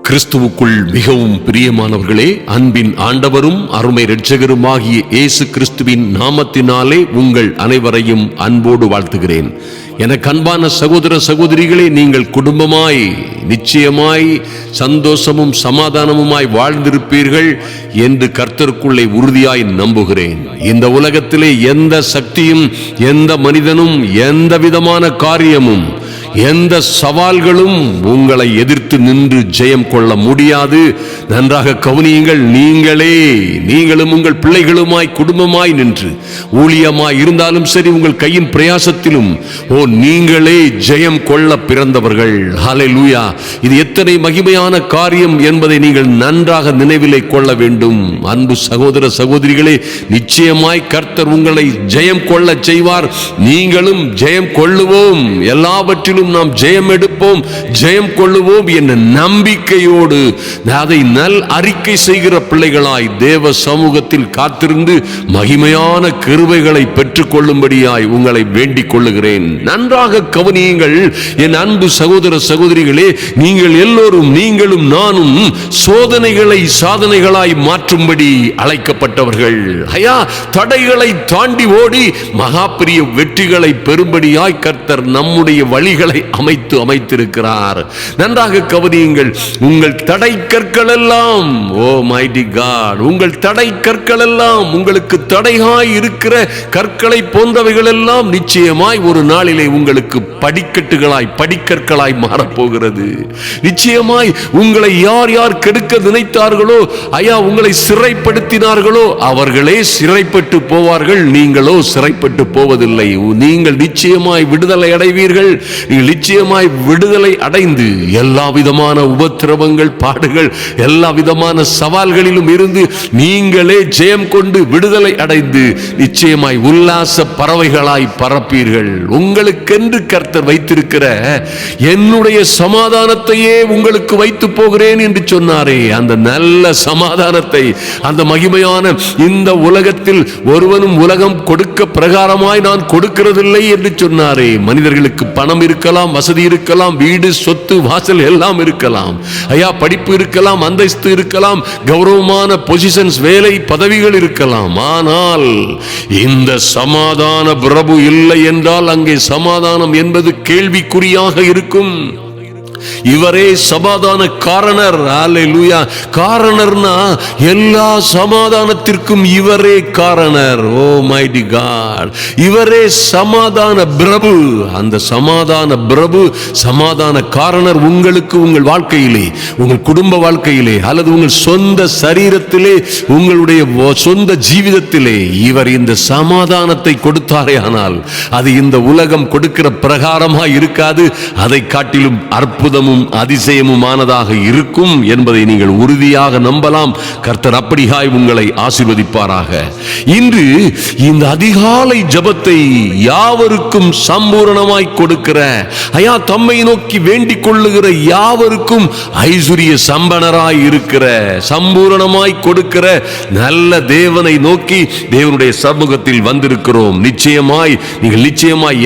கிறிஸ்துவுக்குள் மிகவும் பிரியமானவர்களே, அன்பின் ஆண்டவரும் அருமை இரட்சகருமாகிய இயேசு கிறிஸ்துவின் நாமத்தினாலே உங்கள் அனைவரையும் அன்போடு வாழ்த்துகிறேன். எனக்கு அன்பான சகோதர சகோதரிகளே, நீங்கள் குடும்பமாய் நிச்சயமாய் சந்தோஷமும் சமாதானமுமாய் வாழ்ந்திருப்பீர்கள் என்று கர்த்தருக்குள்ளே உறுதியாய் நம்புகிறேன். இந்த உலகத்திலே எந்த சக்தியும், எந்த மனிதனும், எந்த விதமான காரியமும், எந்த சவால்களும் உங்களை எதிர்த்து நின்று ஜெயம் கொள்ள முடியாது. நன்றாக கவனியுங்கள். நீங்களும் உங்கள் பிள்ளைகளுமாய் குடும்பமாய் நின்று ஊழியமாய் இருந்தாலும் சரி, உங்கள் கையின் பிரயாசத்திலும் நீங்களே ஜெயம் கொள்ள பிறந்தவர்கள். ஹல்லேலூயா! இது எத்தனை மகிமையான காரியம் என்பதை நீங்கள் நன்றாக நினைவிலே கொள்ள வேண்டும். அன்பு சகோதர சகோதரிகளே, நிச்சயமாய் கர்த்தர் உங்களை ஜெயம் கொள்ள செய்வார். நீங்களும் ஜெயம் கொள்ளுவோம். எல்லாவற்றிலும் நாம் ஜெயம் எடுப்போம், ஜெயம் கொள்ளுவோம் என்ற நம்பிக்கையோடு அதை நல் அறிக்கை செய்கிற பிள்ளைகளாய் தேவ சமூகத்தில் காத்திருந்து மகிமையான கிருபைகளை பெற்றுக் கொள்ளும்படியாய் உங்களை வேண்டிக் கொள்ளுகிறேன். நன்றாக கவனியுங்கள் என் அன்பு சகோதர சகோதரிகளே, நீங்கள் எல்லோரும், நீங்களும் நானும் சோதனைகளை சாதனைகளாய் மாற்றும்படி அழைக்கப்பட்டவர்கள். தடைகளை தாண்டி ஓடி மகா பெரிய வெற்றிகளை பெறும்படியாய் கர்த்தர் நம்முடைய வழிகளை அமைத்திருக்கிறார். நன்றாக கவனியுங்கள். உங்கள் தடை கற்கள் எல்லாம், ஓ மைட்டி காட், உங்கள் தடை கற்கள் எல்லாம், உங்களுக்கு தடையாய் இருக்கிற கற்களை போன்றவைகள் எல்லாம் நிச்சயமாய் ஒரு நாளிலே உங்களுக்கு படிக்கற்களாய் மாறப்போகிறது. நிச்சயமாய் உங்களை யார் யார் கெடுக்க நினைத்தார்களோ, உங்களை சிறைப்படுத்தினார்களோ, அவர்களே சிறைப்பட்டு போவார்கள். நீங்களோ சிறைப்பட்டு போவதில்லை. நீங்கள் நிச்சயமாய் விடுதலை அடைவீர்கள். நிச்சயமாய் விடுதலை அடைந்து எல்லா விதமான உபத்திரவங்கள், பாடுகள், எல்லா விதமான சவால்களிலும் இருந்து நீங்களே ஜெயம் கொண்டு விடுதலை அடைந்து நிச்சயமாய் உல்லாச பறவைகளாய் பறப்பீர்கள். உங்களுக்கென்று கர்த்தர் வைத்திருக்கிற என்னுடைய சமாதானத்தையே உங்களுக்கு வைத்து போகிறேன் என்று சொன்னாரே, அந்த நல்ல சமாதானத்தை, அந்த மகிமையான இந்த உலகத்தில் ஒருவனும் உலகம் கொடுக்க பிரகாரமாய் நான் கொடுக்கிறதில்லை என்று சொன்னாரே. மனிதர்களுக்கு பணம் இருக்கலாம், வசதி இருக்கலாம், வீடு, சொத்து, வாசல் எல்லாம் இருக்கலாம், படிப்பு இருக்கலாம், அந்தஸ்து இருக்கலாம், கௌரவமான பொசிஷன்ஸ், வேலை, பதவிகள் இருக்கலாம். ஆனால் இந்த சமாதான பிரபு இல்லை என்றால் அங்கே சமாதானம் என்பது கேள்விக்குறியாக இருக்கும். இவரே சமாதான காரணர். ஹல்லேலூயா! காரணர்னா எல்லா சமாதானத்திற்கும் இவரே காரணர். ஓ மைட்டி காட்! இவரே சமாதான பிரபு. அந்த சமாதான பிரபு, சமாதான காரணர் உங்களுக்கு உங்கள் வாழ்க்கையிலே, உங்கள் குடும்ப வாழ்க்கையிலே, அல்லது உங்கள் சொந்த சரீரத்திலே, உங்களுடைய சொந்த ஜீவிதத்திலே இவர் இந்த சமாதானத்தை கொடுத்தாரே ஆனால் அது இந்த உலகம் கொடுக்கிற பிரகாரமாக இருக்காது. அதை காட்டிலும் அற்புதமும் அதிசயமுமானதாக இருக்கும் என்பதை நீங்கள் உறுதியாக நம்பலாம். கர்த்தர் அப்படியாய் உங்களை ஆசீர்வதிப்பாராக. இன்று இந்த அதிகாலை ஜெபத்தை யாவருக்கும் சம்பூரணமாய் கொடுக்கிற, தம்மை நோக்கி வேண்டிக் கொள்ளுகிற யாவருக்கும் ஐஸ்வரிய சம்பனராய் இருக்கிற, சம்பூரணமாய் கொடுக்கிற நல்ல தேவனை நோக்கி தேவனுடைய சமூகத்தில் வந்திருக்கிறோம். நிச்சயமாய்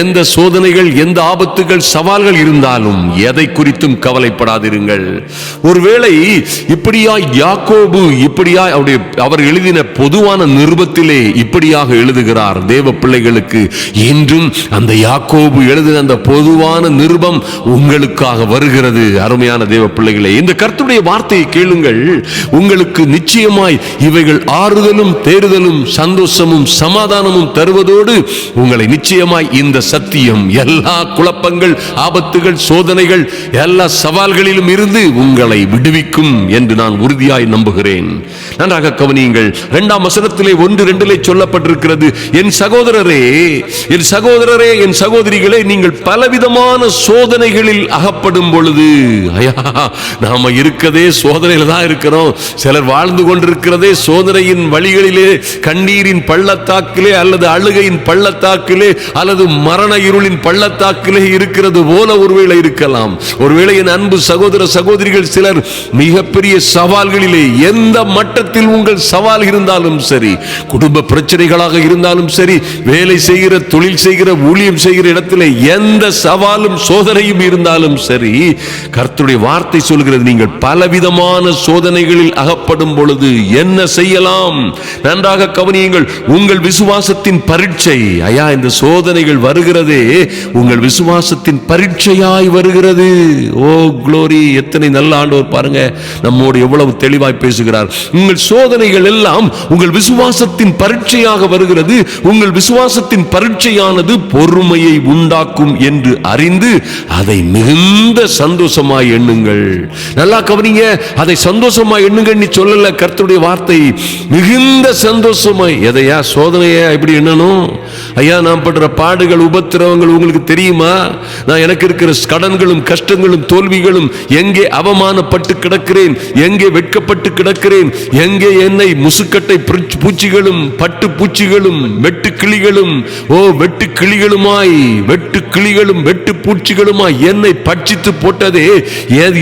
எந்த சோதனைகள், எந்த ஆபத்துகள், சவால்கள் இருந்தாலும் எதை குறித்தும் கவலைப்படாதிருங்கள். ஒருவேளை இப்படியாய் யாக்கோபு அவர் எழுதின பொதுவான நிருபத்திலே இப்படியாக எழுதுகிறார் தேவ பிள்ளைகளுக்கு. இன்றும் அந்த யாக்கோபு எழுதின அந்த பொதுவான நிருபம் உங்களுக்காக வருகிறது. அருமையான தேவ பிள்ளைகளே, இந்த கர்த்தருடைய வார்த்தையை கேளுங்கள். உங்களுக்கு நிச்சயமாய் இவைகள் ஆறுதலும், தேறுதலும், சந்தோஷமும், சமாதானமும் தருவதோடு உங்களை நிச்சயமாய் இந்த சத்தியம் எல்லா குழப்பங்கள், ஆபத்துகள், சோதனைகள், எல்லா சவால்களிலும் இருந்து உங்களை விடுவிக்கும் என்று நான் உறுதியாய் நம்புகிறேன். நன்றாக கவனியுங்கள். 2ஆம் வசனத்திலே 1-2 சொல்லப்பட்டிருக்கிறது, என் சகோதரரே, என் சகோதரிகளே, நீங்கள் பலவிதமான சோதனைகளில் அகப்படும் பொழுது, நாம இருக்கதே சோதனையில தான் இருக்கிறோம். சிலர் வாழ்ந்து கொண்டிருக்கிறதே சோதனையின் வழிகளிலே, கண்ணீரின் பள்ளத்தாக்கிலே, அல்லது அழுகையின் பள்ளத்தாக்கிலே, அல்லது மரண இருளின் பள்ளத்தாக்கிலே இருக்கிறது போல ஒருவேளை இருக்கலாம். ஒருவேளை என் அன்பு சகோதர சகோதரிகள் சிலர் மிகப்பெரிய சவால்களிலே, எந்த மட்டத்தில் உங்கள் சவால் இருந்தாலும் சரி, குடும்ப பிரச்சனைகளாக இருந்தாலும் சரி, வேலை செய்கிற, தொழில் செய்கிற, ஊழியம் செய்கிற இடத்துல எந்த சவாலும் சோதனையும் இருந்தாலும் சரி, கர்த்தருடைய வார்த்தை சொல்கிறது, நீங்கள் பலவிதமான சோதனைகளில் அகப்படும் பொழுது என்ன செய்யலாம்? நன்றாக கவனியுங்கள். உங்கள் விசுவாசத்தின் பரீட்சை, ஐயா இந்த சோதனைகள் வருகிறதே உங்கள் விசுவாசத்தின் பரீட்சையாய் வருகிறது. ஓ க்ளோரி! எத்தனை நல்ல ஆண்டவர் பாருங்க, நம்மோடு எவ்வளவு தெளிவாய் பேசுகிறார். உங்கள் சோதனைகள் எல்லாம் உங்கள் விசுவாசத்தின் பரீட்சையாக வருகிறது. உங்கள் விசுவாசத்தின் பரீட்சையானது பொறுமையை உண்டாக்கும் என்று அறிந்து அதை மிகுந்த சந்தோஷமாய் எண்ணுங்கள். நல்லா கவனிங்க, அதை சந்தோஷமாய் எண்ணுங்கள் நீ சொல்லல கர்த்தருடைய வார்த்தை. மிகுந்த சந்தோஷமாய். எதையா சோதனையா இப்படி எண்ணணும்? ஐயா நான் படுற பாடுகள், உபத்திரவங்கள் உங்களுக்கு தெரியுமா? நான் எனக்கு இருக்கிற கடன்களும் கஷ்டங்களும் தோல்விகளும், எங்கே அவமானப்பட்டு கிடக்கிறேன், எங்கே வெட்கப்பட்டு கிடக்கிறேன், எங்கே என்னை முசுக்கட்டை பூச்சிகளும் பட்டு பூச்சிகளும் வெட்டு கிளிகளும், வெட்டு கிளிகளுமாய், வெட்டு கிளிகளும் வெட்டு பூச்சிகளுமாய் என்னை பட்சித்து போட்டதே.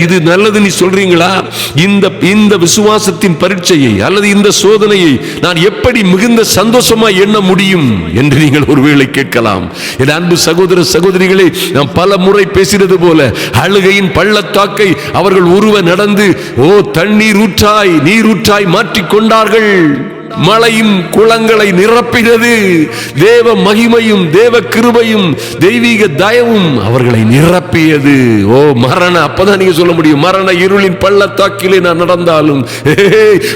இது நல்லது நீ சொல்றீங்களா? இந்த விசுவாசத்தின் பரீட்சையை அல்லது இந்த சோதனையை நான் எப்படி மிகுந்த சந்தோஷமாய் எண்ண முடியும் என்று நீங்கள் ஒருவேளை கேட்கலாம். என் அன்பு சகோதர சகோதரிகளே, நாம் பல முறை பேசினது போல அழுகையின் பள்ளத்தாக்கை அவர்கள் உருவ நடந்து தண்ணீர் ஊற்றாய் நீரூற்றாய் மாற்றிக் கொண்டார்கள். மழையும் குளங்களை நிரப்பினது. தேவ மகிமையும் தேவ கிருபையும் தெய்வீக தயவும் அவர்களை நிரப்பியது. மரண, அப்பதான் நீங்க சொல்ல முடியும், மரண இருளின் பள்ளத்தாக்கிலே நான் நடந்தாலும்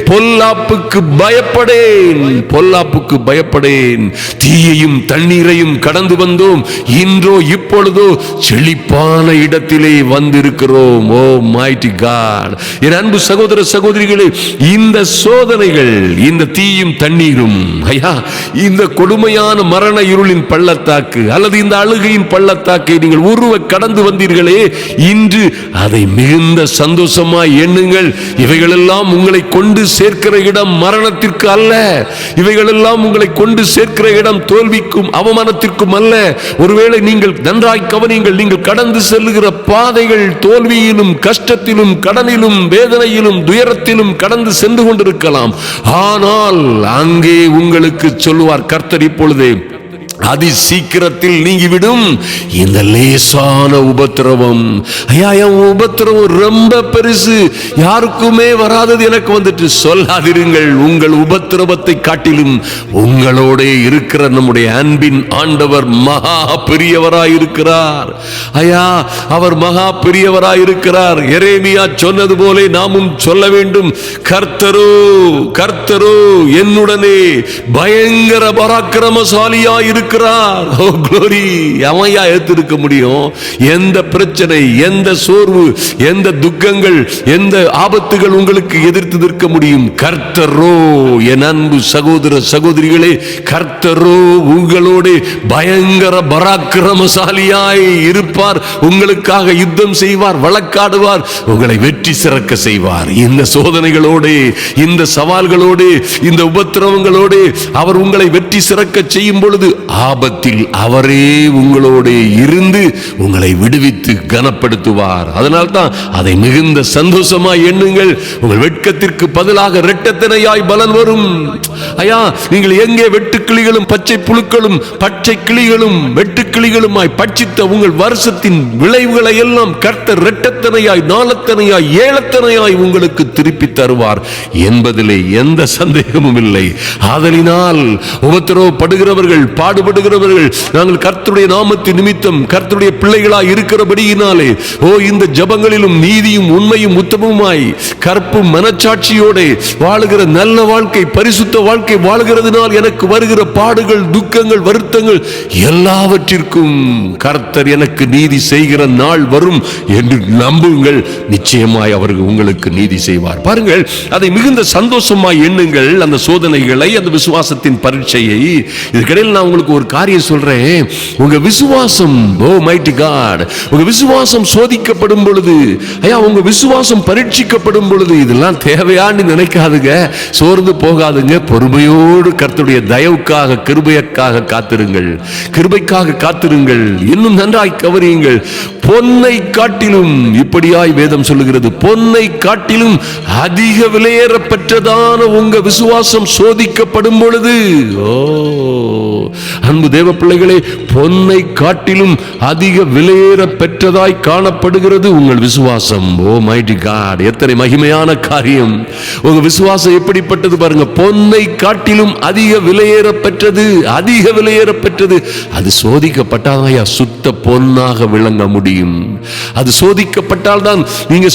பொல்லாப்புக்கு பயப்படேன், பொல்லாப்புக்கு பயப்படேன். தீயையும் தண்ணீரையும் கடந்து வந்தோம், இன்றோ இப்பொழுதோ செழிப்பான இடத்திலே வந்திருக்கிறோம். ஓ மைட்டி காட்! என் அன்பு சகோதர சகோதரிகளே, இந்த சோதனைகள், இந்த தீயும் தண்ணீரும், ஐயா இந்த கொடுமையான மரண இருளின் பள்ளத்தாக்கு அல்லது இந்த அழுகையின் பள்ளத்தாக்கை நீங்கள் உருவ கடந்து வந்தீர்களே, இன்று அதை மிகுந்த சந்தோஷமாய் எண்ணுங்கள். இவைகளெல்லாம் உங்களை கொண்டு சேர்க்கிற இடம் மரணத்திற்கு அல்ல. இவைகளெல்லாம் உங்களை கொண்டு சேர்க்கிற இடம் தோல்விக்கும் அவமானத்திற்கும் அல்ல. ஒருவேளை நீங்கள் நன்றாய் கவனியுங்கள், நீங்கள் கடந்து செல்லுகிற பாதைகள் தோல்வியிலும் கஷ்டத்திலும் கடனிலும் வேதனையிலும் துயரத்திலும் கடந்து சென்று கொண்டிருக்கலாம். ஆனால் அங்கே உங்களுக்கு சொல்லுவார் கர்த்தர், இப்பொழுதே அதி சீக்கிரத்தில் நீங்கிவிடும் இந்த லேசான உபத்திரவம். ஐயா என் உபத்திரவம் ரொம்ப பெருசு, யாருக்குமே வராதது எனக்கு வந்துட்டு சொல்லாதிருங்கள். உங்கள் உபத்திரவத்தை காட்டிலும் உங்களோட இருக்கிற நம்முடைய அன்பின் ஆண்டவர் மகா பெரியவராயிருக்கிறார். ஐயா அவர் மகா பெரியவராயிருக்கிறார். எரேமியா சொன்னது போல நாமும் சொல்ல வேண்டும், கர்த்தரோ கர்த்தரோ என்னுடனே பயங்கர பராக்கிரமசாலியாய் இருக்கிறார். ஓ க்ளோரி! அவனையா ஏத்திருக்க முடியும்? எந்த பிரச்சனை, எந்த சோர்வு, எந்த துக்கங்கள், எந்த ஆபத்துகள் உங்களுக்கு எதிர்த்து நிற்க முடியும்? கர்த்தரோ, என் அன்பு சகோதர சகோதரிகளே, கர்த்தரோ உங்களோடு பயங்கர பராக்கிரமசாலியாய் இருப்பார். உங்களுக்காக யுத்தம் செய்வார், வழக்காடுவார், உங்களை வெற்றி சிறக்க செய்வார். இந்த சோதனைகளோடு, இந்த சவால்களோடு, இந்த உபத்திரவங்களோடு அவர் உங்களை வெற்றி சிறக்க செய்யும் பொழுது ஆபத்தில் அவரே உங்களோடு இருந்து உங்களை விடுவித்து கனப்படுத்துவார். அதனால்தான் அதை மிகுந்த சந்தோஷமாய் எண்ணுங்கள். உங்கள் வெட்கத்திற்கு பதிலாக இரட்டத்தனையாய் பலன் வரும். ஐயா நீங்கள் எங்கே வெட்டுக்கிளிகளும் பச்சை புழுக்களும் பச்சை கிளிகளும் வெட்டுக்கிளிகளுமாய் பட்சித்த உங்கள் வருஷத்தின் விளைவுகளை எல்லாம் கர்த்தர் இரட்டத்தனையாய் நாலத்தனையாய் ஏழத்தனையாய் உங்களுக்கு திருப்பி தருவார் என்பதிலே எந்த சந்தேகமும் இல்லை. ஆதலினால் உபத்திரவப்படுகிறவர்கள், பாடுபடுகிறவர்கள், நாங்கள் கர்த்தருடைய நாமத்தின் நிமித்தம் கர்த்தருடைய பிள்ளைகளாய் இருக்கிறபடியினாலே இந்த ஜபங்களிலும் நீதியும் உண்மையும் உத்தமமாய் கற்பும் மனச்சாட்சியோடு வாழுகிற நல்ல வாழ்க்கை, பரிசுத்த வாழ்க்கை வாழ்கிறதுனால் எனக்கு வருகிற பாடுகள், துக்கங்கள், வருத்தங்கள் எல்லாவற்றிற்கும் கர்த்தர் எனக்கு நீதி செய்கிற நாள் வரும் என்று நம்புங்கள். நிச்சயமாய் அவர்கள் உங்களுக்கு நீதி செய்வார். பாருங்கள், அதை மிகுந்த சந்தோஷமாய் எண்ணுங்கள். அந்த சோதனைகளை, அந்த விசுவாசத்தின் பரீட்சையை. இதுக்கிடையில் நான் உங்களுக்கு ஒரு காரியம் சொல்றேன். உங்க விசுவாசம், ஓ மைட்டி காட், உங்க விசுவாசம் சோதிக்கப்படும் பொழுது, ஐயா உங்க விசுவாசம் பரீட்சிக்கப்படும் பொழுது இதெல்லாம் தேவையான்னு நினைக்காதுங்க, சோர்ந்து போகாதுங்க. பொறுமையோடு கர்த்தருடைய தயவுக்காக, கிருபைக்காக காத்திருங்கள், கிருபைக்காக காத்திருங்கள். இன்னும் நன்றாய் கவனியுங்கள். பொன்னை காட்டிலும், இப்படியாய் வேதம் சொல்லுகிறது, பொன்னை காட்டிலும் அதிக விலையேற பெற்றதான உங்க விசுவாசம் சோதிக்கப்படும் பொழுது, அன்பு தேவ பிள்ளைகளே, பொன்னை காட்டிலும் அதிக விலையேற பெற்றதாய் காணப்படுகிறது உங்கள் விசுவாசம். ஓ மைட்டி காட், எத்தனை மகிமையான காரியம்! உங்க விசுவாசம் எப்படிப்பட்டது பாருங்க. பொன்னை காட்டிலும் அதிக விலையேற பெற்றது, அதிக விலையேற பெற்றது. அது சோதிக்கப்பட்டால் சுத்த பொன்னாக விளங்க முடியும். அது சோதிக்கப்பட்டால் தான் நீங்க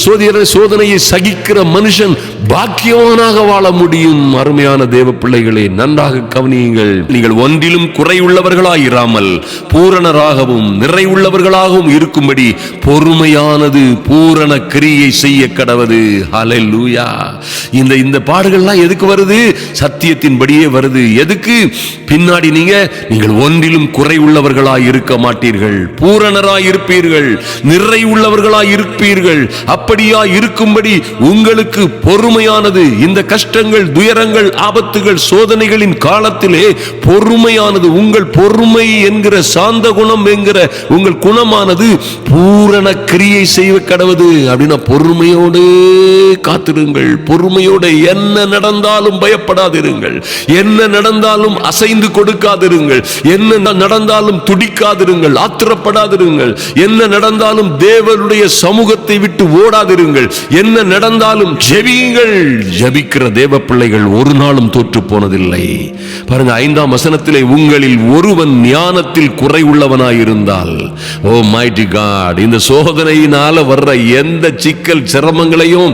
சோதனையை சகிக்கிற மனுஷன் பாக்கியவானாக வாழ முடியும். அருமையான தேவ பிள்ளைகளே, நன்றாக கவனியுங்கள். நீங்கள் ஒன்றிலும் குறையுள்ளவர்களாயிராமல் பூரணராகவும் நிறைவுள்ளவர்களாகவும் இருக்கும்படி பொறுமையானது பூரண கிரியை செய்ய கடவது. ஹல்லேலூயா. இந்த பாடுகள்லாம் எதுக்கு வருது? சத்தியத்தின்படியே வருது. எதுக்கு? பின்னாடி நீங்கள் ஒன்றிலும் குறையுள்ளவர்களாய் இருக்க மாட்டீர்கள், பூரணராய் இருப்பீர்கள், நிறைவுள்ளவர்களாய் இருப்பீர்கள். அப்படியா இருக்கும்படி உங்களுக்கு பொறுமையானது, இந்த கஷ்டங்கள், துயரங்கள், ஆபத்துகள், சோதனைகளின் காலத்திலே பொறுமையானது, உங்கள் பொறுமை என்கிற சாந்த குணம் என்கிற உங்கள் குணமானது பூரண கிரியை செய்ய கடவுது. அப்படின்னா பொறுமையோடு காத்திருங்கள், பொறுமையோடு என்ன நடந்தாலும் பயப்படாதிருங்கள், என்ன நடந்தாலும் அசைந்து கொடுக்காதிருங்கள், என்ன நடந்தாலும் துடிக்காதிருங்கள், ஆத்திரப்படாதிருங்கள், என்ன நடந்தாலும் தேவனுடைய சமூகத்தை விட்டு ஓடாதிருங்கள், என்ன நடந்தாலும் ஜெபியுங்கள். ஜெபிக்கிற தேவ பிள்ளைகள் ஒரு நாளும் தோற்று போனதில்லை. பாருங்க, 5ஆம் வசனத்திலே, உங்களில் ஒருவன் ஞானத்தில் குறை உள்ளவனாயிருந்தால், ஓ மைட்டி காட், இந்த சோதனையினால வர்ற எந்த சிக்கல் சிரமங்களையும்,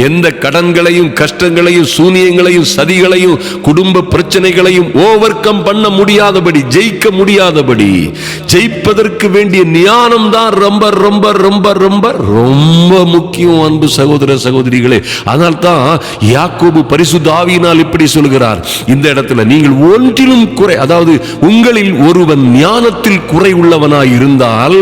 எந்த கடன்களையும், கஷ்டங்களையும், சூனியங்களையும், சதிகளையும், குடும்ப பிரச்சனைகளையும் ஓவர் கம் பண்ண முடியாதபடி, ஜெயிக்க முடியாதபடி, ஜெயிப்பதற்கு வேண்டிய ஞானம் தான் ரொம்ப ரொம்ப ரொம்ப ரொம்ப ரொம்ப முக்கியம். அன்பு சகோதர சகோதரிகளே, அதனால் தான் யாக்கோபு பரிசுத்த ஆவியினால் இப்படி சொல்கிறார் இந்த இடத்துல, நீங்கள் ஒன்றிலும் குறை, அதாவது உங்களில் ஒருவன் ஞானத்தில் குறை உள்ளவனாய் இருந்தால்,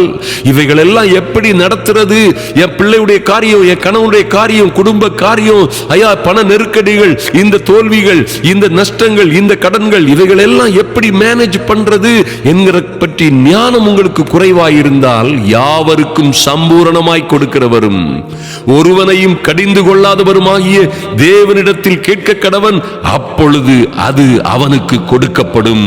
இவைகள் எல்லாம் எப்படி நடத்துறது? என் பிள்ளையுடைய காரியம், என் கணவனுடைய காரியம், குடும்ப காரியம், ஐயா பண நெருக்கடிகள், இந்த தோல்விகள், இந்த நஷ்டங்கள், இந்த கடன்கள், இவைகள் எல்லாம் எப்படி மேனேஜ் பண்றது என்கிற பற்றி ஞானம் உங்களுக்கு குறைவாயிருந்தால், யாவருக்கும் சம்பூரணமாய் கொடுக்கிறவரும் ஒருவனையும் கடிந்து கொள்ளாதவருமாகிய தேவனிடத்தில் கேட்க கடவன், அப்பொழுது அது அவனுக்கு கொடுக்கப்படும்.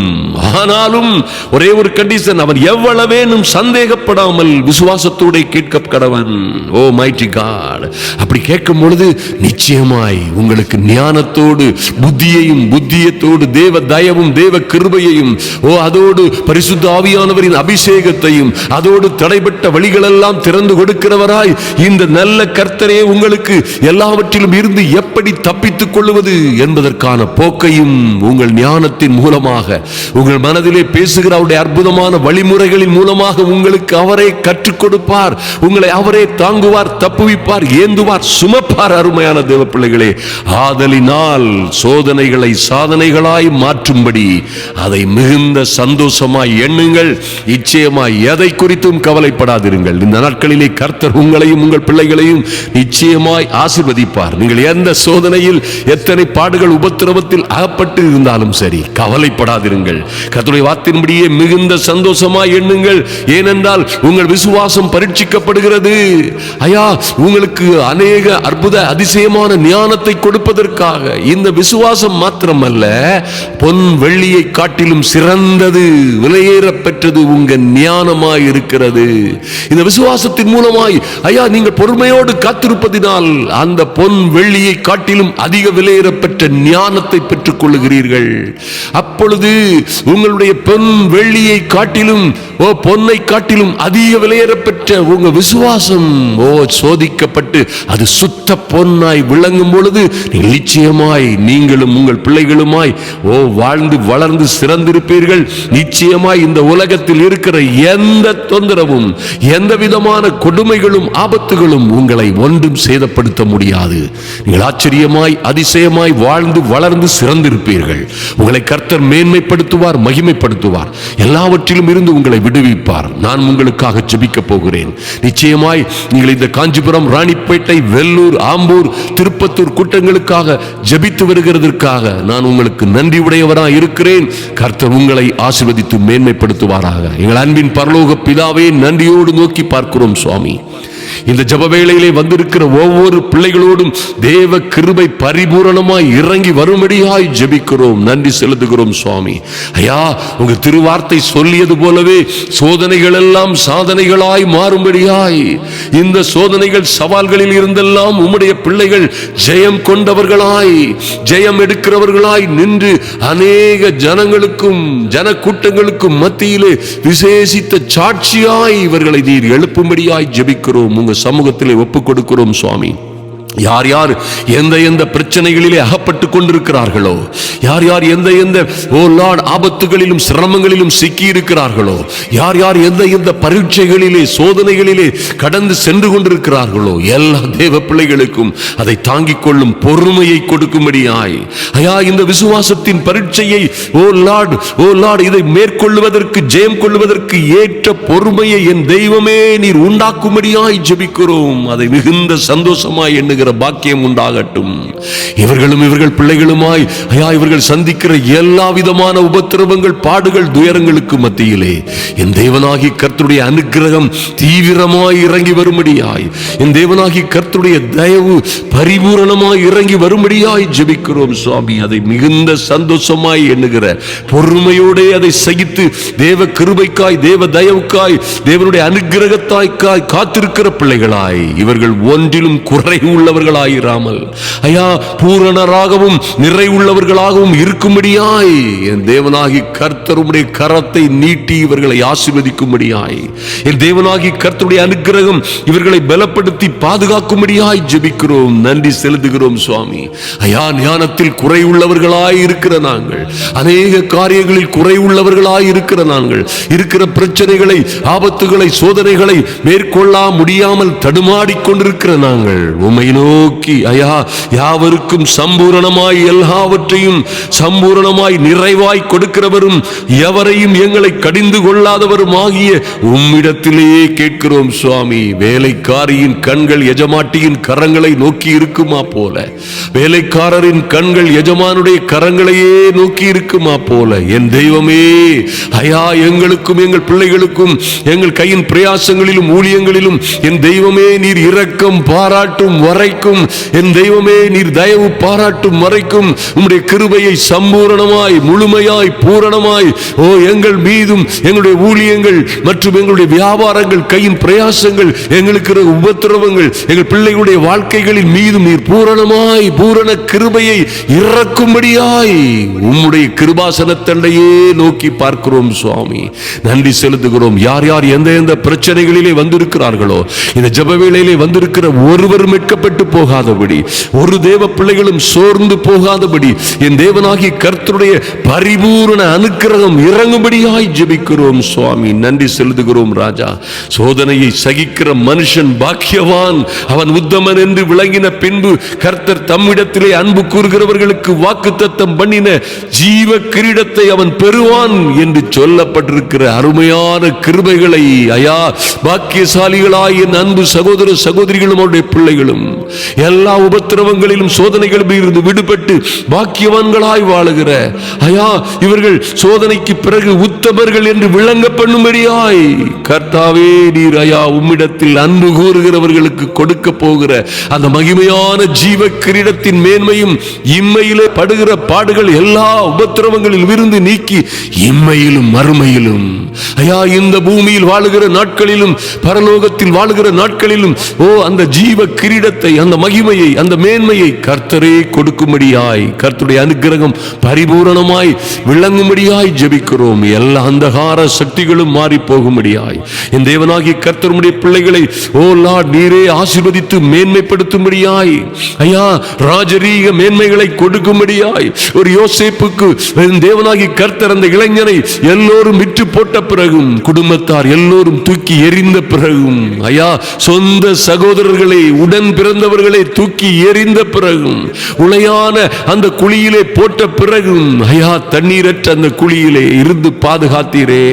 ஆனாலும் ஒரே ஒரு கண்டிஷன், அவன் எவ்வளவேனும் சந்தேகப்படாமல் விசுவாசத்தோட கேட்க கடவன். ஓ மைட்டி காட், அப்படி கேட்கும் பொழுது நிச்சயமாய் உங்களுக்கு ஞானத்தோடு, புத்தியத்தோடு, தேவ தயவும் தேவ கிருபையையும், அதோடு பரிசுத்த ஆவியானவரின் அபிஷேகத்தையும், அதோடு தடைப்பட்ட வழிகளெல்லாம் திறந்து கொடுக்கிறவராய் இந்த நல்ல கர்த்தரே உங்களுக்கு எல்லாவற்றிலும் இருந்து எப்படி தப்பித்துக் கொள்வது என்பதற்கான போக்கையும் உங்கள் ஞானத்தின் மூலமாக, உங்கள் மனதிலே பேசுகிற அவருடைய அற்புதமான வழிமுறைகளின் மூலமாக உங்களுக்கு அவரே கற்றுக் கொடுப்பார். உங்களை அவரே தாங்குவார், தப்புவிப்பார், ஏந்துவார், சுமப்பார். அருமையான தேவ பிள்ளைகளே, ஆதலினால் சோதனைகளை சாதனைகளாய் மாற்றும்படி அதை மிகுந்த சந்தோஷமாய் எண்ணுங்கள். நிச்சயமாய் எதை குறித்தும் கவலைப்படாதிருங்கள். இந்த நாட்களிலே கர்த்தர் உங்களையும் உங்கள் பிள்ளைகளையும் நிச்சயமாய் ஆசீர்வதிப்பார். நீங்கள் எந்த சோதனையில், எத்தனை பாடுகள், உபத்திரவத்தில் அகப்பட்டு இருந்தாலும் சரி, கவலைப்படாதிருங்கள். கர்த்தருடைய வார்த்தையின்படியே மிகுந்த சந்தோஷமாய் எண்ணுங்கள். ஏனென்றால் உங்கள் விசுவாசம் பரீட்சிக்கப்படுகிறது. ஐயா, உங்களுக்கு அநேக அற்புத அதிசயமான ஞானத்தை கொடுப்பதற்காக இந்த விசுவாசம் மாத்திரமல்ல, பொன் வெள்ளியை காட்டிலும் சிறந்தது, விலையேற பெற்றது உங்க ஞானமாய் இருக்கிறது. இந்த விசுவாசத்தின் மூலமாய் ஐயா நீங்கள் பொறுமையோடு காத்திருப்பதினால் அந்த பொன் வெள்ளியை காட்டிலும் அதிக விலையேற பெற்ற ஞானத்தை பெற்றுக் கொள்ளுகிறீர்கள். அப்பொழுது உங்களுடைய பொன் வெள்ளியை காட்டிலும், பொன்னை காட்டிலும் அதிக விலையேற பெற்ற உங்க விசுவாசம் சோதிக்கப்பட்டு அது சுத்த பொன்னாய் விளங்கும் பொழுது நிச்சயமாய் நீங்களும் உங்கள் பிள்ளைகளுமாய் வாழ்ந்து வளர்ந்து சிறந்திருப்பீர்கள். நிச்சயமாய் இந்த உலகத்தில் இருக்கிற எந்த தொந்தரவும், எந்த விதமான கொடுமைகளும் ஆபத்துகளும் உங்களை ஒன்றும் சேதப்படுத்த முடியாது. நீங்கள் ஆச்சரியமாய் அதிசயமாய் வாழ்ந்து வளர்ந்து சிறந்திருப்பீர்கள். உங்களை கர்த்தர் மேன்மைப்படுத்துவார், மகிமைப்படுத்துவார், எல்லாவற்றிலும் இருந்து உங்களை விடுவிப்பார். நான் உங்களுக்காக ஜெபிக்க போகிறேன். நிச்சயமாய் நீங்கள் இந்த காஞ்சிபுரம், ராணிப்பேட்டை, வெள்ளூர், ஆம்பூர், திருப்பத்தூர் கூட்டங்களுக்காக ஜெபித்து வருகிறதற்காக நான் உங்களுக்கு நன்றி உடையவராக இருக்கிறேன். கர்த்தர் உங்களை ஆசீர்வதித்து மேன்மைப்படுத்துவாராக. எங்கள் அன்பின் பரலோக பிதாவே, நன்றியோடு நோக்கி பார்க்கிறோம் சுவாமி. இந்த ஜப வேளையிலே வந்திருக்கிற ஒவ்வொரு பிள்ளைகளோடும் தேவ கிருபை பரிபூரணமாய் இறங்கி வரும்படியாய் ஜெபிக்கிறோம், நன்றி செலுத்துகிறோம் சுவாமி. ஐயா, உங்க திருவார்த்தை சொல்லியது போலவே சோதனைகள் எல்லாம் சாதனைகளாய் மாறும்படியாய், இந்த சோதனைகள் சவால்களில் இருந்தெல்லாம் உம்முடைய பிள்ளைகள் ஜெயம் கொண்டவர்களாய், ஜெயம் எடுக்கிறவர்களாய் நின்று அநேக ஜனங்களுக்கும் ஜன கூட்டங்களுக்கும் மத்தியிலே விசேஷித்த சாட்சியாய் இவர்களை நீர் எழுப்பும்படியாய் ஜெபிக்கிறோம். உங்க சமூகத்திலே ஒப்புக் கொடுக்கிறோம் சுவாமி. யார் யார் எந்த எந்த பிரச்சனைகளிலே அகப்பட்டு கொண்டிருக்கிறார்களோ, யார் யார் எந்த எந்த ஆபத்துகளிலும் சிரமங்களிலும் சிக்கி இருக்கிறார்களோ, யார் யார் எந்த எந்த பரீட்சைகளிலே சோதனைகளிலே கடந்து சென்று கொண்டிருக்கிறார்களோ, எல்லா தேவ பிள்ளைகளுக்கும் அதை தாங்கிக் கொள்ளும் பொறுமையை கொடுக்கும்படியாய், ஐயா, இந்த விசுவாசத்தின் பரீட்சையை இதை மேற்கொள்வதற்கு ஜெயம் கொள்வதற்கு ஏற்ற பொறுமையை என் தெய்வமே நீர் உண்டாக்கும்படியாய் ஜெபிக்கிறோம். அதை மிகுந்த சந்தோஷமாய் எண்ணுகிற பாக்கியம் உண்டாகட்டும். இவர்களும் இவர்கள் பிள்ளைகளுமாய் ஐயா, இவர்கள் சந்திக்கிற எல்லா விதமான உபத்திரவங்கள், பாடுகள், துயரங்களுக்கு மத்தியிலே என் தேவனாகி கர்த்தருடைய அனுக்கிரகம் தீவிரமாய் இறங்கி வரும்படியாய், என் தேவனாகி கர்த்தருடைய தயவு பரிபூரணமாய் இறங்கி வரும்படியாய் ஜெபிக்கிறோம் சுவாமி. அதை மிகுந்த சந்தோஷமாய் எண்ணுகிற பொறுமையோடு அதை சகித்து தேவ கிருபைக்காய், தேவ தயவுக்காய், தேவனுடைய அனுக்கிரகத்தாய்க்காய் காத்திருக்கிற பிள்ளைகளாய் இவர்கள் ஒன்றிலும் குறை உள்ளவர்களாயிராமல் ஐயா, பூரணராகவும் நிறைவுள்ளவர்களாகவும் இருக்கும்படியாய் என் தேவனாகி கர்த்தருடைய கரத்தை நீட்டி இவர்களை ஆசீர்வதிக்கும்படியாய், என் தேவனாகி கர்த்தருடைய அனுக்கிரகம் இவர்களை பலப்படுத்தி பாதுகாக்கும்படியாய் ஜெபிக்கிறோம், நன்றி செலுத்துகிறோம் சுவாமி. ஐயா, ஞானத்தில் குறை உள்ளவர்களாய் இருக்கிற நாங்கள், அநேக காரியங்களில் குறை உள்ளவர்களாய் இருக்கிற நாங்கள், இருக்கிற பிரச்சனைகளை, ஆபத்துகளை, சோதனைகளை மேற்கொள்ள முடியாமல் தடுமாடிக் கொண்டிருக்கிற நாங்கள் உம்மை நோக்கி ஐயா, யாவருக்கும் சம்பூரணமாய் எல்லாவற்றையும் சம்பூரணமாய் நிறைவாய் கொடுக்கிறவரும் எவரையும் எங்களை கடிந்து கொள்ளாதவரும் ஆகிய உம்மிடத்திலேயே கேட்கிறோம் சுவாமி. வேலைக்காரியின் கண்கள் எஜமாட்டியின் கரங்களை நோக்கி இருக்குமா போல, வேலைக்காரரின் கண்கள் எஜமானுடைய கரங்களையே நோக்கி இருக்குமா போல, என் தெய்வமே ஐயா, எங்களுக்கும் எங்கள் பிள்ளைகளுக்கும் எங்கள் கையின் பிரயாசங்களிலும் ஊழியங்களிலும் என் தெய்வமே நீர் இரக்கம் பாராட்டும் வரைக்கும், என் தெய்வமே நீர் தயவு பாராட்டும் வரைக்கும் உம்முடைய கிருபையை சம்பூரணமாய் முழுமையாய் பூரணமாய் எங்கள் மீதும், எங்களுடைய ஊழியங்கள் மற்றும் எங்களுடைய வியாபாரங்கள், கையின் பிரயாசங்கள், எங்களுக்கு உபத்திரவங்கள், எங்கள் பிள்ளைகளுடைய வாழ்க்கைகளின் மீதும் நீர் பூரணமாய் பூரண கிருபையை இறக்கும்படியாய் உம்முடைய கிருபாசனத்தண்டையே நோக்கி பார்க்கிறோம் சுவாமி. நன்றி செலுத்துகிறோம். யார் யார் எந்த எந்த பிரச்சனைகளிலே வந்திருக்கிறார்களோ, இந்த ஜெப வேளையிலே வந்திருக்கிற ஒருவர் மீட்கப்பட்டு போகாதபடி, ஒரு தேவ பிள்ளைகளும் சோர்ந்து போகாதபடி என் தேவனாகி கர்த்தருடைய பரிபூரண அனுக்கிரகம் இறங்கும்படியாய் ஜெபிக்கிறோம் சுவாமி. நன்றி செலுத்துகிறோம் ராஜா. சோதனையை சகிக்கிற மனுஷன் பாக்கியவான், அவன் உத்தமன் என்று விளங்கின பின்பு கர்த்தர் தம்மிடத்திலே அன்பு கூறுகிறவர்களுக்கு வாக்குத்தத்தம் பண்ணின ஜீவ கிரீடத்தை அவன் பெறுவான் என்று சொல்லப்பட்டிருக்கிற அருமையான கிருபைகளை ஐயா, பாக்கியசாலிகளாய் என் அன்பு சகோதர சகோதரிகளும் அவருடைய பிள்ளைகளும் எல்லா உபத்திரவங்களிலும் சோதனைகளிலும் இருந்து விடுபட்டு பாக்கியவான்களாய் வாழுகிற ஐயா, இவர்கள் சோதனைக்கு பிறகு உத்தமர்கள் என்று விளங்க பண்ணும்படியாய் கர்த்தாவே நீர் ஐயா உம்மிடத்தில் அன்பு கூறுகிறவர்களுக்கு கொடுக்க போகிற அந்த மகிமையான ஜீவ கிரீடத்தின் மேன்மையும், இம்மையிலே படுகிற பாடுகள் எல்லா உபத்திரவங்களில் இருந்து நீக்கி இம்மையிலும் மறுமையிலும் ஐயா, இந்த பூமியில் வாழுகிற நாட்களிலும் பரலோகத்தில் வாழுகிற நாட்களிலும் அந்த ஜீவ கிரீடத்தை, அந்த மகிமையை, அந்த மேன்மையை கர்த்தரே கொடுக்கும்படியாய், கர்த்தருடைய அனுக்கிரகம் பரிபூரணமாய் விளங்கும்படியாய் ஜெபிக்கிறோம். எல்லா அந்தகார சக்திகளும் மாறி போகும்படியாய் என் தேவனாகிய கர்த்தருடைய பிள்ளைகளை நீரே ஆசீர்வதித்து மேன்மைப்படுத்தும்படியாய் ஐயா, ராஜரீக மேன்மைகளை கொடுக்கும்படியாய் ஒரு யோசேப்புக்கு தேவனாகிய கர்த்தர் அந்த இளைஞனை எல்லோரும் விற்று போட்ட பிறகும், குடும்பத்தார் எல்லோரும் தூக்கி எறிந்த பிறகும் ஐயா, சொந்த சகோதரர்களை, உடன் பிறந்தவர்களை தூக்கி எறிந்த பிறகு பிறகும், உளையான அந்த குழியிலே போட்ட பிறகும், ஐயா தண்ணீரற்ற அந்த குழியிலே இருந்து பாதுகாத்தீரே.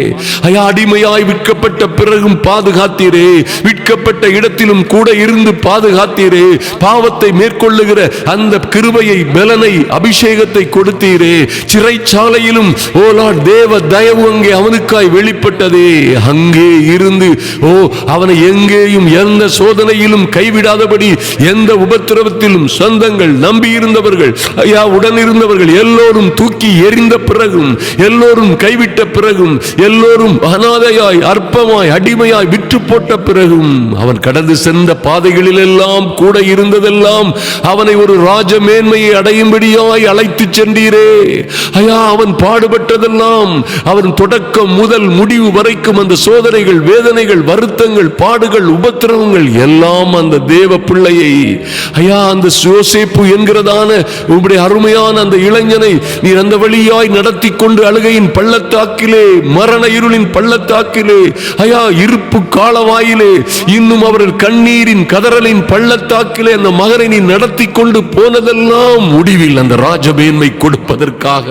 ஐயா அடிமையாய் விற்கப்பட்ட பிறகும் பாதுகாத்தீரே. விற்கப்பட்ட இடத்திலும் கூட இருந்து பாதுகாத்தீரே. பாவத்தை மேற்கொள்ளுகிற அந்த கிருபையை, பலனை, அபிஷேகத்தை கொடுத்தீரே. சிறைச்சாலையிலும் தேவ தயவு அங்கே அவனுக்காய் வெளிப்பட்டதே. அங்கே இருந்து அவனை எங்கேயும் எந்த சோதனையிலும் கைவிடாதபடி, எந்த உபத்திரவத்திலும் சொந்தங்கள், நம்பி இருந்தவர்கள், ஐயா உடன் இருந்தவர்கள் எல்லோரும் தூக்கி எறிந்த பிறகும், எல்லோரும் கைவிட்ட பிறகும், எல்லோரும் அனாதையாய், அற்பமாய், அடிமையாய் விற்று போட்ட பிறகும், அவன் கடந்து சென்ற பாதைகளில் எல்லாம் கூட இருந்ததெல்லாம் அவனை ஒரு ராஜ மேன்மையை அடையும்படியாய் அழைத்து சென்றீரே. ஐயா அவன் பாடுபட்டதெல்லாம், அவன் தொடக்கம் முதல் முடிவு வரைக்கும் அந்த சோதனைகள், வேதனைகள், வருத்தங்கள், பாடுகள், உபத்திரவங்கள் எல்லாம் அந்த தேவ பிள்ளையை, ஐயா அந்த யோசேப்பு என்கிறதான உங்களுடைய அருமையான அந்த இளைஞனை நீர் அந்த வழியாய் நடத்தி கொண்டு அழுகையின் பள்ளத்தாக்கிலே, மரண இருளின் பள்ளத்தாக்கிலே, ஐயா இருப்பு காலவாயிலே, இன்னும் அவர்கள் கண்ணீரின் கதறலின் பள்ளத்தாக்கிலே அந்த மகனை நீ நடத்தி கொண்டு போனதெல்லாம் முடிவில் அந்த ராஜமேன்மை கொடுப்பதற்காக,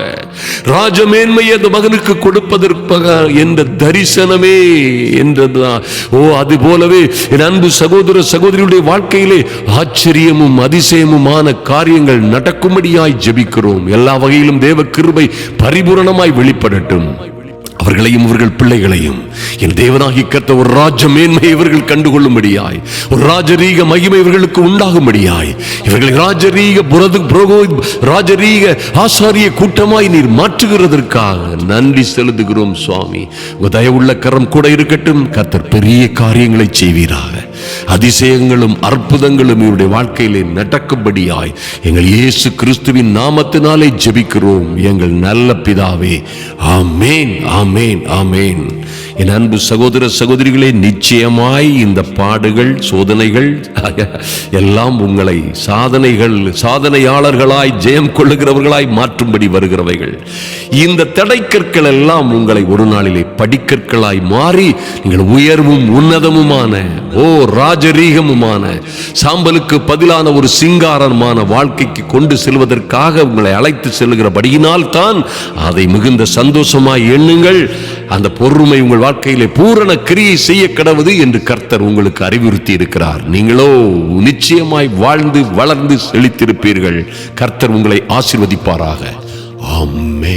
ராஜமேன்மை அந்த மகனுக்கு கொடுப்பதற்காக என்ற தரிசனமே என்றதுதான். அது போலவே என் அன்பு சகோதர சகோதரியுடைய வாழ்க்கையிலே ஆச்சரியமும் அதிசயமுமான காரியங்கள் நடக்கும்படியாய் ஜெபிக்கிறோம். எல்லா வகையிலும் தேவ கிருபை பரிபூரணமாய் வெளிப்படட்டும். அவர்களையும் அவர்கள் பிள்ளைகளையும் என் தேவனாகி கர்த்த ஒரு ராஜ மேன்மை இவர்கள் கண்டுகொள்ளும்படியாய், ஒரு ராஜரீக மகிமை இவர்களுக்கு உண்டாகும்படியாய், இவர்களை ராஜரீக ஆசாரிய கூட்டமாய் நீர் மாற்றுகிறதற்காக நன்றி செலுத்துகிறோம் சுவாமி. தயவுள்ள கரம் கூட இருக்கட்டும். கர்த்தர் பெரிய காரியங்களை செய்வீராக. அதிசயங்களும் அற்புதங்களும் இவருடைய வாழ்க்கையிலே நடக்கும்படியாய் எங்கள் இயேசு கிறிஸ்துவின் நாமத்தினாலே ஜெபிக்கிறோம் எங்கள் நல்ல பிதாவே. ஆமேன், ஆமேன், ஆமேன். என் அன்பு சகோதர சகோதரிகளே, நிச்சயமாய் இந்த பாடுகள், சோதனைகள் எல்லாம் உங்களை சாதனையாளர்களாய், ஜெயம் கொள்ளுகிறவர்களாய் மாற்றும்படி வருகிறவைகள். இந்த தடைக்கற்கள் எல்லாம் உங்களை ஒரு நாளிலே படிக்கற்களாய் மாறி நீங்கள் உயர்வும் உன்னதமுமான ராஜரீகமுமான, சாம்பலுக்கு பதிலான ஒரு சிங்காரமான வாழ்க்கைக்கு கொண்டு செல்வதற்காக உங்களை அழைத்து செல்லுகிறபடியினால் தான் அதை மிகுந்த சந்தோஷமாய் எண்ணுங்கள். அந்த பொறுமை உங்கள் வாழ்க்கையிலே பூரண கிரியை செய்ய கடவுது என்று கர்த்தர் உங்களுக்கு அறிவுறுத்தி இருக்கிறார். நீங்களோ நிச்சயமாய் வாழ்ந்து வளர்ந்து செழித்திருப்பீர்கள். கர்த்தர் உங்களை ஆசீர்வதிப்பாராக. ஆமென்.